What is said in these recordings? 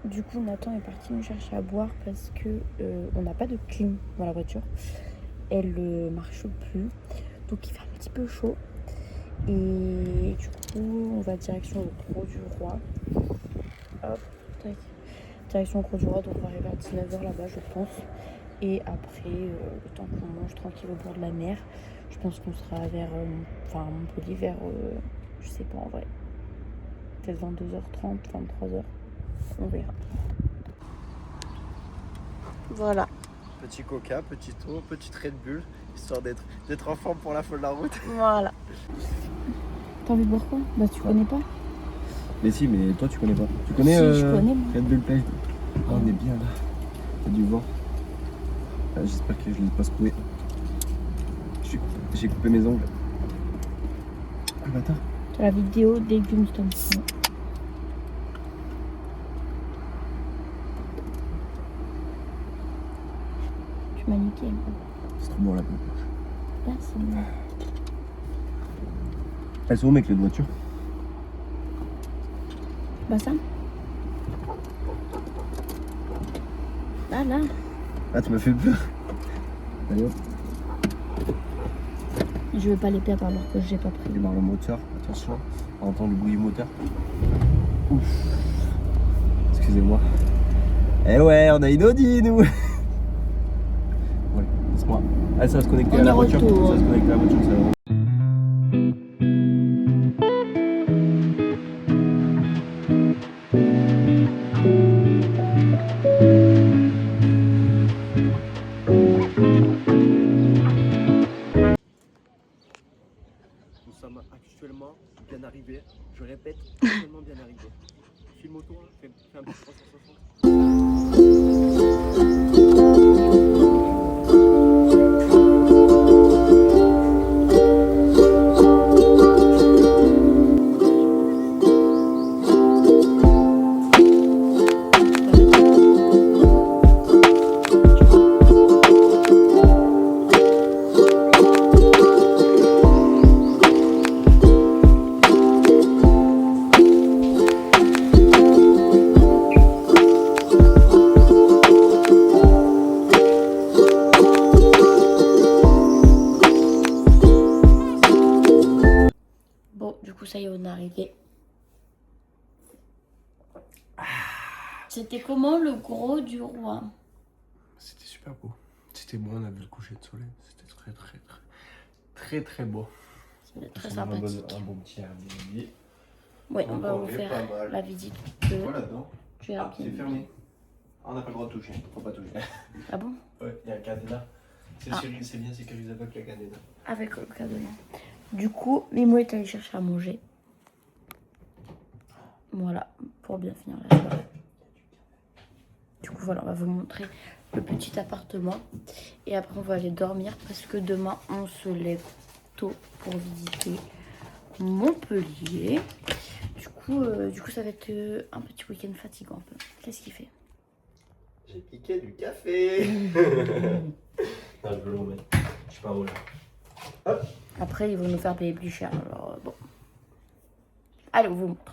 du coup Nathan est parti nous chercher à boire parce que on n'a pas de clim dans la voiture. Elle marche plus, donc il fait un petit peu chaud. Et du coup on va direction le Gros du Roi. Hop, tac. Direction le Gros du Roi, donc on va arriver à 19h là-bas je pense. Et après, le temps qu'on mange tranquille au bord de la mer, je pense qu'on sera vers, Montpellier vers, je sais pas en vrai, peut-être 22h30, 23h, on verra. Voilà. Petit coca, petit eau, petite Red Bull, histoire d'être en forme pour la fin de la route. Voilà. T'as envie de boire quoi? Bah tu connais pas. Mais si, mais toi tu connais pas. Tu connais Si, je connais, moi. Red Bull Play. Ah, on est bien là. T'as du vent. Ah, j'espère que je l'ai pas secoué. J'ai coupé mes ongles. Ah bâtard. T'as la vidéo des Gumstones. Tu m'as niqué. C'est trop bon la peau. Là, c'est bon. Elles sont où mec les voitures? Bah ça. Ah là. Ah tu m'as fait peur. Allez hop. Je vais pas les perdre alors que j'ai pas pris. Démarre le moteur, attention. On entend le bruit du moteur. Ouf. Excusez-moi. Eh ouais, on a une Audi nous. Ouais, laisse-moi. Ah ça va se connecter On à la est voiture. retour. Ça va se connecter à la voiture, ça va. Nous sommes actuellement bien arrivés. Je répète, actuellement bien arrivés. Filme autour, là, fais un petit 360. Bon, du coup, ça y est, on est arrivé. C'était comment le Gros du Roi? C'était super beau. C'était beau, on a vu le coucher de soleil. C'était très beau. C'était très On a sympathique. un bon petit Airbnb. Ouais, on va vous Encore faire pas mal. la visite de Voilà dedans. du Ah, c'est Airbnb. fermé. Ah, on n'a pas le droit de toucher. Faut pas toucher. Ah bon? Ouais, il y a un cadenas. C'est Ah. c'est bien sécurisé avec le cadenas. Avec le cadenas. Du coup, Mimo est allé chercher à manger. Voilà, pour bien finir la soirée. Du coup, voilà, on va vous montrer le petit appartement. Et après, on va aller dormir parce que demain, on se lève tôt pour visiter Montpellier. Du coup, ça va être un petit week-end fatigant un peu. Qu'est-ce qu'il fait? J'ai piqué du café. Non, je veux le remettre. Je suis pas roulé. Hop. Après, ils vont nous faire payer plus cher. Alors, bon. Allez, on vous montre.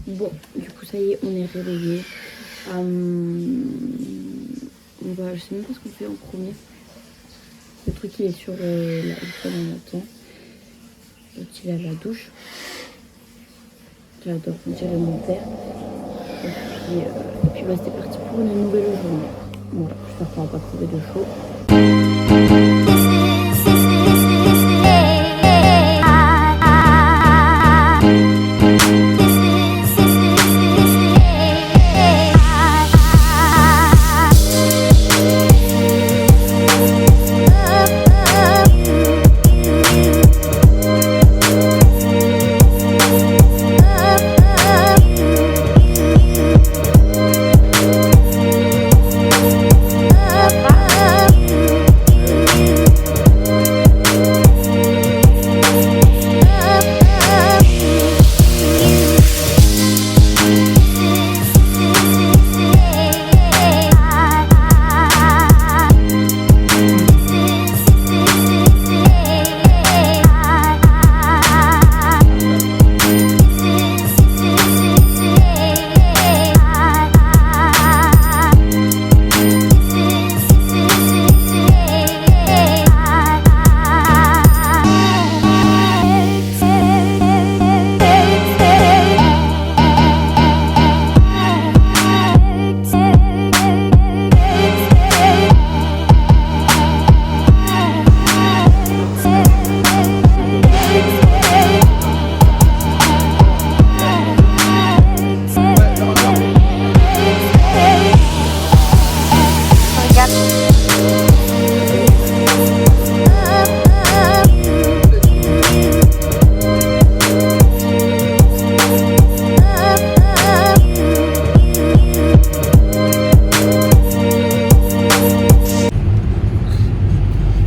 Bon, du coup, ça y est, on est réveillés. Je sais même pas ce qu'on fait en premier. Le truc, il est sur la iPhone en attend. L'autre, il est à la douche. J'adore, on dirait mon père. Et puis bah, c'était parti pour une nouvelle journée. Voilà, j'espère qu'on va pas crever de chaud.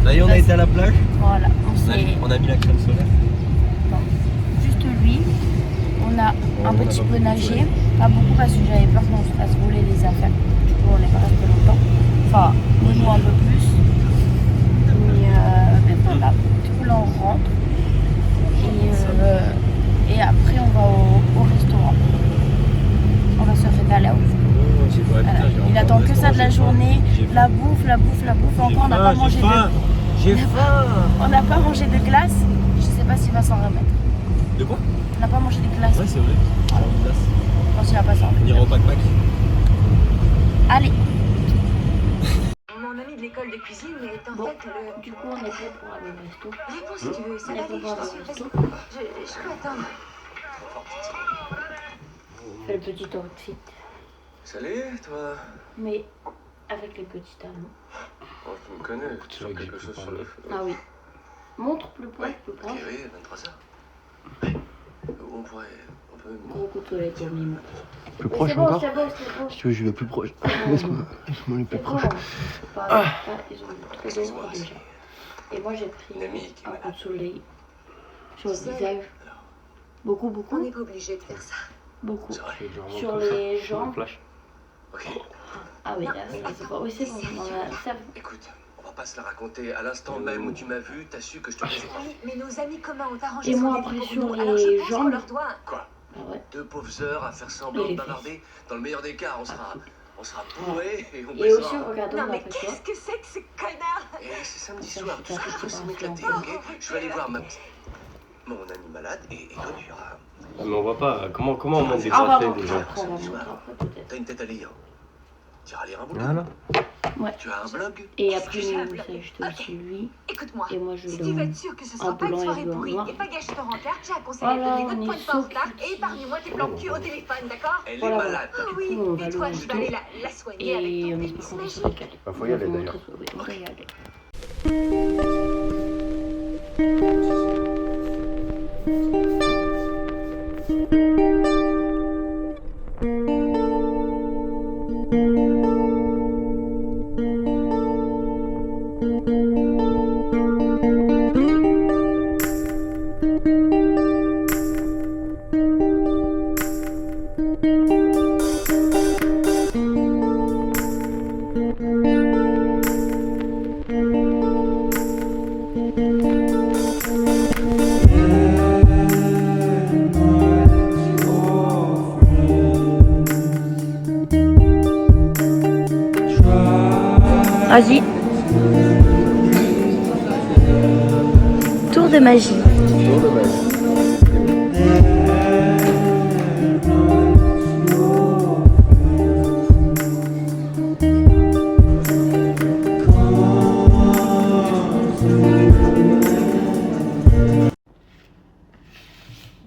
Ça y est, on a été à la plage. Voilà, On a mis la crème solaire. juste lui. On a un petit peu nagé, pas beaucoup parce que j'avais peur qu'on se fasse voler les affaires. Du coup, on n'est pas resté longtemps. Enfin, nous un peu plus. Mais voilà, du coup là on rentre. Et après on va au restaurant. On va se régaler. Voilà. Il attend que ça de la journée. La bouffe. Encore, on n'a pas mangé J'ai faim. On n'a pas mangé de glace. Je sais pas s'il va s'en remettre. De quoi? On n'a pas mangé de glace. Ouais, c'est vrai. Alors, une glace. Je pense qu'il va pas s'en On remettre. ira au pack-pack. Allez. Mon ami de l'école de cuisine est en fait le... Du coup on est prêt pour aller au resto. Réponds si tu veux, ça On va est prêt aller, pour je aller te au suis, resto. vas-y. Je peux attendre. Fais le petit outfit. Salut, toi. Mais avec les petits talons. Oh, tu me connais, tu as quelque chose sur le feu. Ah oui. Montre plus proche, plus Ok, proche. oui, 23h. Ouais. On peut même... Gros couteau avec le mime. Plus Mais proche c'est bon, encore. c'est bon, c'est bon. Si tu veux, je vais plus proche. Laisse-moi le plus C'est proche. bon. Ils ont trop d'eau déjà. Et moi j'ai pris Une amie qui est un coup malade. de soleil sur le visage. On Beaucoup. n'est pas obligé de faire ça. Beaucoup. C'est vrai. Sur les jambes. Ok. Ah oui, là, c'est pas. Oui, c'est bon. Ça... Écoute, on va pas se la raconter. À l'instant même où tu m'as vu, t'as su que je te plaisais pas. Oui, mais nos amis communs ont arrangé Et son moi, début après, pour sur nous. les Alors je pense jambes. qu'on leur doit... Quoi? Ah ouais. 2 pauvres heures à faire semblant Et les de bavarder. Dans le meilleur des cas, on sera bourrés et on Et aussi, baisera. regardons Non mais d'après toi. qu'est-ce que c'est que ce connard? Et c'est samedi Ça, soir, c'est tout pas ça, je fait, vais m'éclater, c'est pas ok? Je vais aller voir mon ami malade et toi tu iras. Mais on voit pas. Comment on monte des Ah, on va cafés montrer déjà? après, on va montrer après peut-être. T'as une tête à lire. Tu iras lire un bouquin. Voilà. Ouais. Tu as un blog. Et après, Qu'est-ce que j'ai j'ai mis le message de aussi lui. Écoute-moi, Et moi, je si le tu veux être sûr que ce en sera pas une blanc et soirée blanc pourrie noir. et pas gâcher ton rencard, j'ai un conseil à te Voilà, donner. on Ne te est pointe pas en retard sauf et épargne-moi tes plans cul au téléphone, d'accord? Elle Voilà. est malade. Ah oui, coup, on va et toi, aller au tu vas aller resto. la soigner avec Et ton on pénis espère qu'on va se magique. régaler. Bah, faut y aller, On va d'ailleurs. montrer- oui, on va y aller. Vas-y. Tour de magie.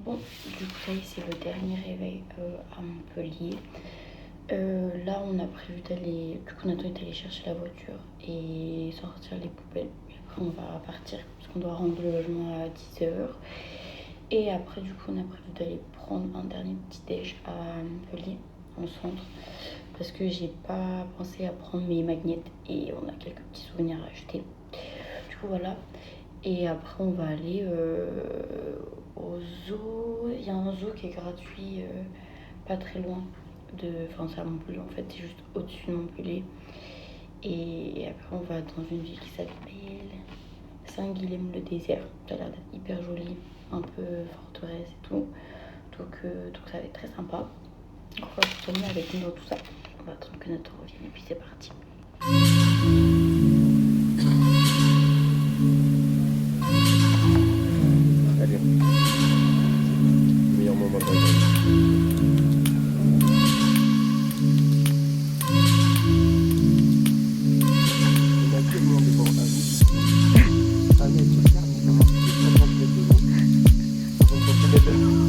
Bon, du coup, ça y est, c'est le dernier réveil à Montpellier. Là, on a prévu d'aller, du coup, on attend d'aller chercher la voiture et sortir les poubelles. Et après, on va partir parce qu'on doit rendre le logement à 10h. Et après, du coup, on a prévu d'aller prendre un dernier petit déj à Montpellier, en centre, parce que j'ai pas pensé à prendre mes magnettes et on a quelques petits souvenirs à acheter. Du coup, voilà. Et après, on va aller au zoo. Il y a un zoo qui est gratuit, pas très loin. Enfin, c'est à Montpellier en fait, c'est juste au-dessus de Montpellier. Et après, on va dans une ville qui s'appelle Saint-Guilhem-le-Désert. Ça a l'air d'être hyper joli, un peu forteresse et tout. Donc ça va être très sympa. On va retourner avec nous dans tout ça. On va attendre que notre revienne et puis c'est parti. Allez. Meilleur moment de la journée. On a tellement de bancs à vous. Ah, mais tu regardes, c'est 50 mètres de long. 50 cm de long.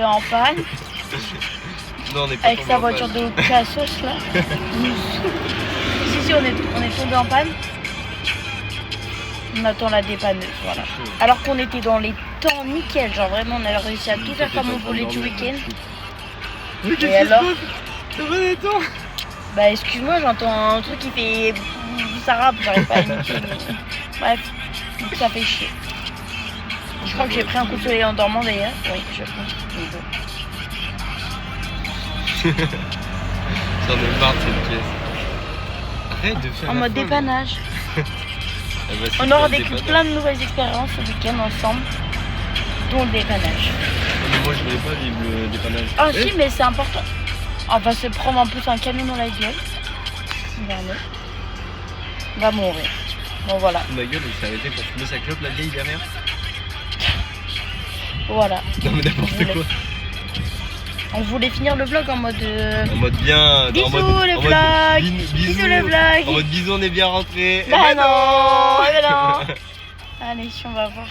en panne Non, on n'est pas avec tombé sa en voiture panne. de cassos là. si, on est tombé en panne. On attend la dépanneuse, voilà. Alors qu'on était dans les temps nickel, genre vraiment on a réussi à tout faire comme on voulait du week-end. Oui, Et alors Ça va les temps. Bah excuse-moi, j'entends un truc qui fait... Ça rappe, j'arrive pas à imiter. Mais... Bref, donc ça fait chier. Je crois que j'ai pris un coup de soleil en dormant d'ailleurs. Oui, je pense. Mais bon. J'en ai marre de cette pièce. Arrête de faire En la mode folle. dépannage. Ah bah, c'est On pas aura le vécu dépannage. plein de nouvelles expériences ce week-end ensemble, dont le dépannage. Mais moi je voulais pas vivre le dépannage. Ah Eh, si, mais c'est important. Enfin, c'est prendre un peu un camion dans la gueule. On va mourir. Bon voilà, Ma gueule, il s'est arrêté pour fumer sa clope la vieille derrière. voilà. Non mais n'importe quoi. On voulait finir le vlog en mode... En mode bien. Bisous, en mode, les en mode blagues. bisous. Bisous les blagues. En mode bisous, on est bien rentré. Bah non, mais non. Allez, on va voir.